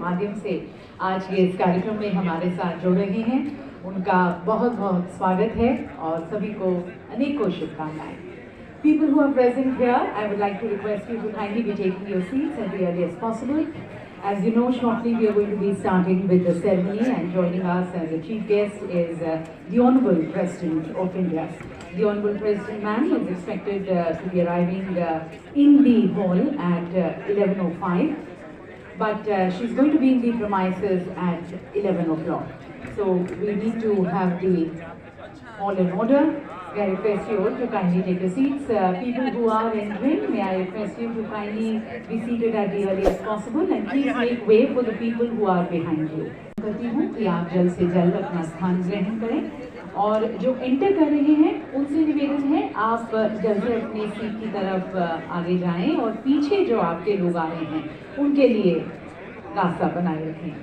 माध्यम से आज के इस कार्यक्रम में हमारे साथ जुड़ रहे हैं, उनका बहुत बहुत स्वागत है और सभी को अनेकों शुभकामनाएं। People who are present here, I would like to request you to kindly be taking your seats at the earliest possible. As you know, shortly we are going to be starting with the ceremony, and joining us as a chief guest is the Honourable President of India. The Honourable President ma'am is expected to be arriving in the hall at 11:05, but she's going to be in the premises at 11 o'clock. So we need to have the hall in order. May I request you all to kindly take your seats. People who are entering, may I request you to kindly be seated at the earliest possible, and please make way for the people who are behind you. करती हूँ कि आप जल्द से जल्द अपना स्थान ग्रहण करें और जो एंटर कर रहे हैं उनसे निवेदन है आप जल्द से अपनी सीट की तरफ आगे जाएं और पीछे जो आपके लोग आ रहे हैं उनके लिए रास्ता बनाए रखें।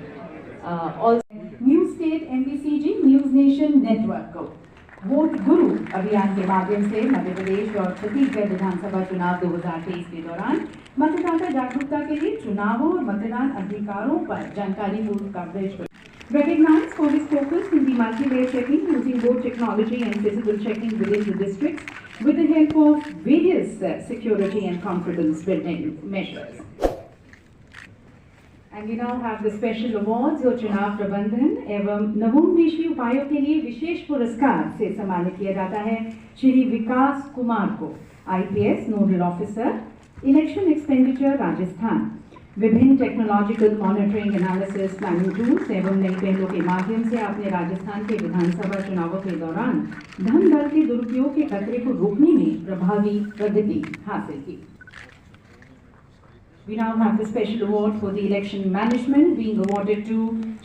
और news state MBCG news nation network को वोट गुरु अभियान के माध्यम से मध्य प्रदेश और छत्तीसगढ़ विधानसभा चुनाव 2023 के दौरान मतदाता जागरूकता के लिए चुनावों और मतदान अधिकारों पर जानकारी पूर्ण coverage recognized for his focus in the multi-layer checking using both technology and physical checking within the districts with the help of various security and confidence building measures. And we now have the special awards और चुनाव प्रबंधन एवं नवोन्मेषी उपायों के लिए विशेष पुरस्कार से सम्मानित किया जाता है श्री विकास कुमार को, IPS nodal officer, election expenditure Rajasthan, विभिन्न technological monitoring analysis planning tools एवं नई पहलों के माध्यम से आपने राजस्थान के विधानसभा चुनावों के दौरान धन बल के दुरुपयोग के खतरे को रोकने में प्रभावी प्रगति हासिल की। We now have the special award for the election management being awarded to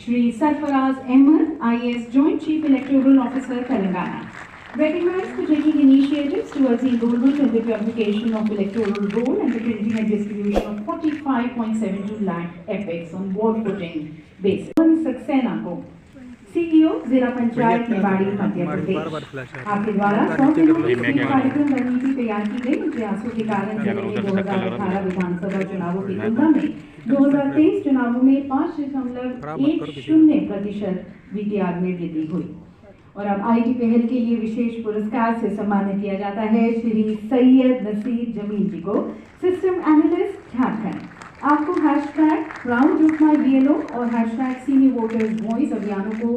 Shri Sarfaraz Ahmed, IAS Joint Chief Electoral Officer, Telangana. Recognized for taking initiatives towards the enrollment and the purification of electoral roll and the printing and distribution of 45.72 lakh epics on ward voting basis. Saxena को CEO जिला पंचायत निवाड़ी मध्य प्रदेश आपके द्वारा 100 दिनों में कार्यक्रम रणनीति तैयार की गई। प्रयासों के कारण जिले में 2018 विधानसभा चुनावों की तुलना में 2023 चुनावों में 5.10% VTR में वृद्धि हुई। और अब IT पहल के लिए विशेष पुरस्कार से सम्मानित किया जाता है श्री सैयद नसीर जमील जी को, सिस्टम एनालिस्ट झारखंड। आपको #ProudOfMyBLO और #SeeMeVoters Voice अभियानों को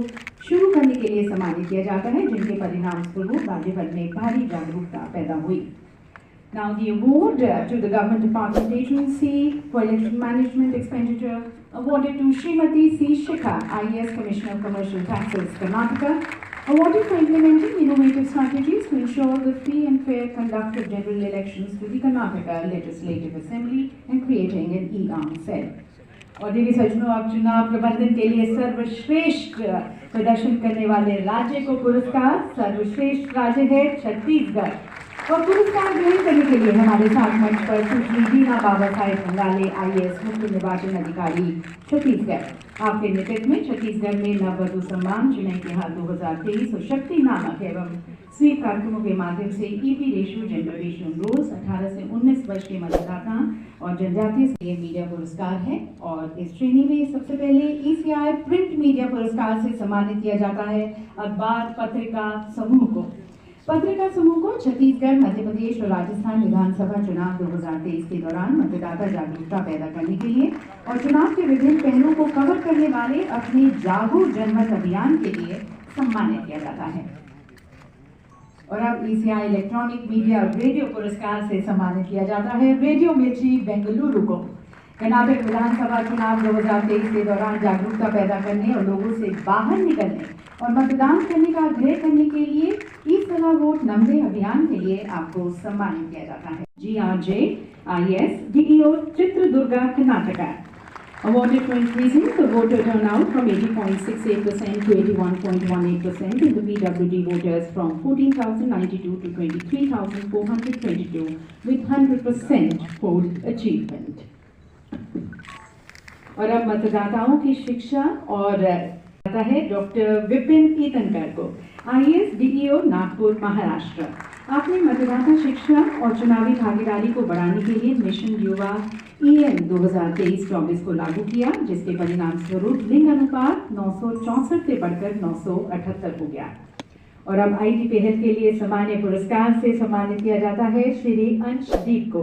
शुरू करने के लिए सम्मानित किया जाता है, जिनके परिणाम स्वरूप राज्य भर में भारी जागरूकता पैदा हुई। Now the award to the Government Department Agency for Election Management Expenditure awarded to Srimati C. Shikha, IAS Commissioner of Commercial Taxes, Karnataka, awarded for implementing innovative strategies to ensure the free and fair conduct of general elections to the Karnataka Legislative Assembly and creating an e-arm cell. और देवी सज्जनों, अब चुनाव प्रबंधन के लिए सर्वश्रेष्ठ प्रदर्शन करने वाले राज्य को पुरस्कार। सर्वश्रेष्ठ राज्य है छत्तीसगढ़ और पुरस्कार ग्रहण करने के लिए हमारे साथ मंच पर सुश्री बीना बाबा साहेब बंगाले, IAS मुख्य निर्वाचन अधिकारी छत्तीसगढ़। आपके नेतृत्व में छत्तीसगढ़ में नववधु सम्मान, चुनाव तिहार 2023 और शक्ति नामक एवं स्वीप कार्यक्रमों के माध्यम से EP रेशियो जेंडर रेशियो रोज 18 से 19 वर्ष के मतदाता और जनजातीय से मीडिया पुरस्कार है। और इस श्रेणी में सबसे पहले ECI प्रिंट मीडिया पुरस्कार से सम्मानित किया जाता है अखबार पत्रिका समूह को। पत्रिका समूह को छत्तीसगढ़, मध्य प्रदेश और राजस्थान विधानसभा चुनाव 2023 के दौरान मतदाता जागरूकता पैदा करने के लिए और चुनाव के विभिन्न पहलुओं को कवर करने वाले अपने जागो जनमत अभियान के लिए सम्मानित किया जाता है। और अब ECI इलेक्ट्रॉनिक मीडिया और रेडियो पुरस्कार से सम्मानित किया जाता है रेडियो मिर्ची बेंगलुरु को। कर्नाटक विधानसभा चुनाव 2023 के दौरान जागरूकता पैदा करने और लोगों से बाहर निकलने और मतदान करने का आग्रह करने के लिए ई-सला वोट नंबे अभियान के लिए आपको सम्मानित किया जाता है। GRJ IS DEO Chitradurga Karnataka awarded for increasing the voter turnout from 80.68% to 81.18% in the PWD voters from 14,092 to 23,422 with 100% poll achievement. और अब मतदाताओं की शिक्षा और आता है डॉक्टर विपिन ईतनकर को, IAS DEO नागपुर महाराष्ट्र। आपने मतदाता शिक्षा और चुनावी भागीदारी को बढ़ाने के लिए मिशन युवा EN 2023-24 को लागू किया, जिसके परिणाम स्वरूप लिंग अनुपात 964 से बढ़कर 978 हो गया। और अब IT पहल के लिए सामान्य पुरस्कार से सम्मानित किया जाता है श्री अंशदीप को,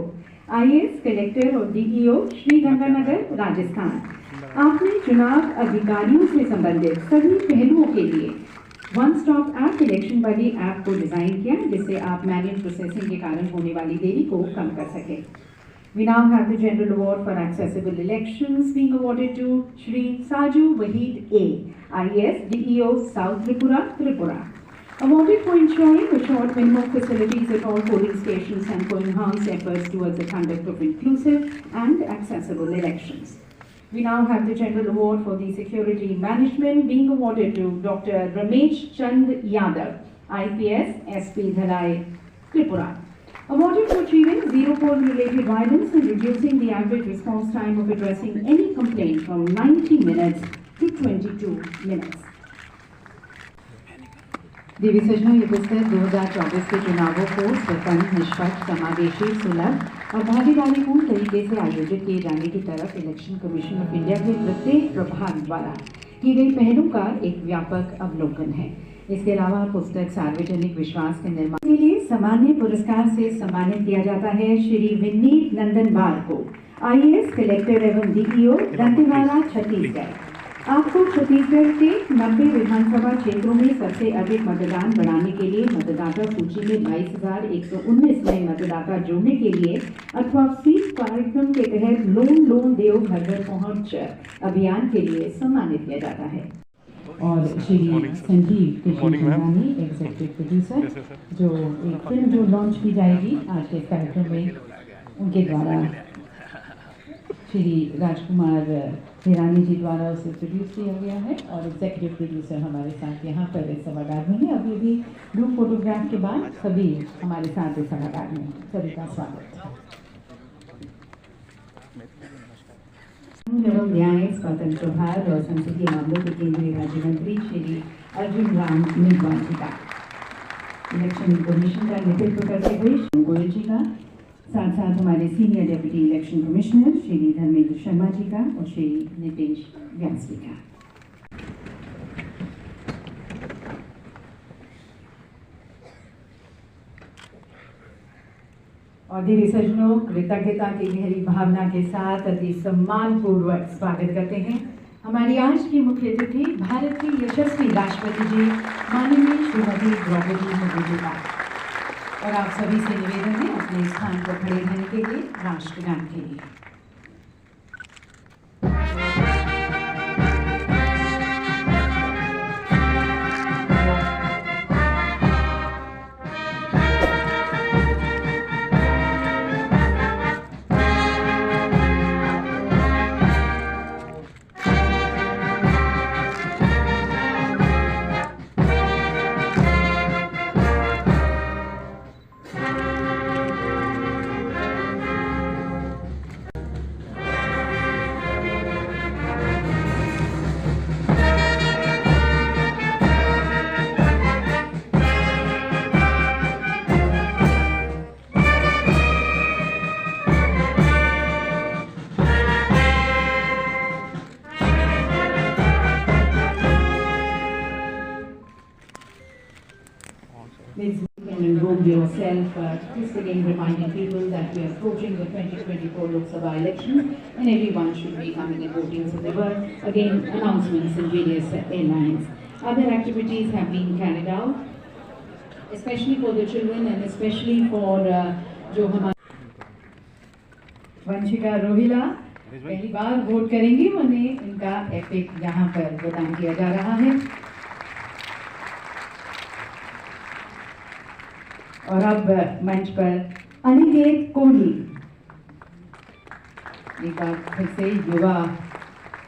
IAS कलेक्टर और DEO श्रीगंगानगर, राजस्थान। आपने चुनाव अधिकारियों से संबंधित सभी पहलुओं के लिए वन स्टॉप ऐप इलेक्शन बडी ऐप को डिजाइन किया, जिससे आप मैनुअल प्रोसेसिंग के कारण होने वाली देरी को कम कर सकें। We now have the General Award for Accessible Elections being awarded to Shri Saju Wahid A, IAS DEO South Tripura, Tripura. Awarded for ensuring the short minimum facilities at all polling stations and for enhanced efforts towards the conduct of inclusive and accessible elections. We now have the General Award for the Security Management being awarded to Dr. Ramesh Chand Yadav, IPS SP Dhalai, Tripura. Awarded for achieving zero poll-related violence and reducing the average response time of addressing any complaint from 90 minutes to 22 minutes. देवी सजनों, ये पुस्तक 2024 के चुनावों को स्वतंत्र, निष्पक्ष, समावेशी, सुलभ और भागीदारीपूर्ण तरीके से आयोजित किए जाने की तरफ इलेक्शन कमीशन ऑफ इंडिया के प्रत्येक प्रभाग द्वारा की गई पहलों का एक व्यापक अवलोकन है। इसके अलावा पुस्तक सार्वजनिक विश्वास के निर्माण के लिए सामान्य पुरस्कार से सम्मानित किया जाता है श्री विनीत नंदनवाल को, IAS कलेक्टर एवं DEO दंतेवाड़ा, छत्तीसगढ़। आपको छत्तीसगढ़ के 90 विधानसभा क्षेत्रों में सबसे अधिक मतदान बढ़ाने के लिए मतदाता सूची में 22,119 नए मतदाता जोड़ने के लिए अथवा स्वीप कार्यक्रम के तहत लोन देव घर घर पहुंच अभियान के लिए सम्मानित किया जाता है। और श्री संजीव कृष्णचंदानी, एग्जीक्यूटिव प्रोड्यूसर, जो एक फिल्म जो लॉन्च की जाएगी आज के कार्यक्रम में, उनके द्वारा श्री राजकुमार हिरानी जी द्वारा उसे प्रोड्यूस किया गया है। और एग्जीक्यूटिव प्रोड्यूसर हमारे साथ यहाँ पर इस सभागार में है। अभी अभी ग्रुप फोटोग्राफ के बाद सभी हमारे साथ इस सभागार में, सभी का स्वागत। एवं न्याय, स्वतंत्र प्रभार और संसदीय मामलों के केंद्रीय राज्य मंत्री श्री अर्जुन राम मेघवाल जी का, इलेक्शन कमीशन का नेतृत्व करते हुए श्री गोयल जी का, साथ साथ हमारे senior deputy election commissioner Shri Dharmendra Sharma ji का और श्री नितेश व्यास जी का। और देवी सज्जनों, कृतज्ञता की गहरी भावना के साथ अति सम्मान पूर्वक स्वागत करते हैं हमारी आज की मुख्य अतिथि, भारत की यशस्वी राष्ट्रपति जी माननीय श्रीमती द्रौपदी मुर्मू जी का। और आप सभी से निवेदन है अपने स्थान पर खड़े रहने के लिए राष्ट्रगान के लिए। Please enroll yourself. Just again reminding people that we are approaching the 2024 Lok Sabha elections and everyone should be coming and voting. So there were again announcements in various airlines. Other activities have been carried out, especially for the children and especially for जो हमारे वंशिका रोहिला पहली बार vote करेंगी, उन्हें इनका epic यहाँ पर प्रदान किया जा रहा है। और अब मंच पर अनिकेत कोहली, एक बार फिर से युवा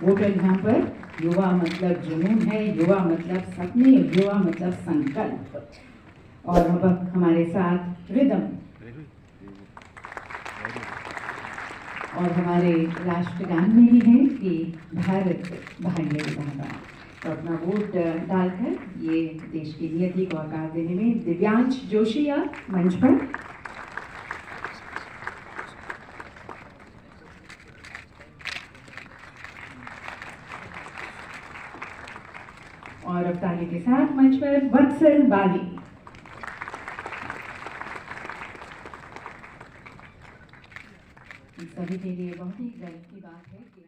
वोटर यहाँ पर। युवा मतलब जुनून है, युवा मतलब सपने, युवा मतलब संकल्प। और अब हमारे साथ रिदम और हमारे राष्ट्रगान में भी है कि भारत भाग्य विधाता। तो अपना वोट डालकर ये देश की नियति को आकार देने में दिव्यांश जोशी मंच पर। और अब ताली के साथ मंच पर वत्सल बाली। सभी के लिए बहुत ही गर्व की बात है कि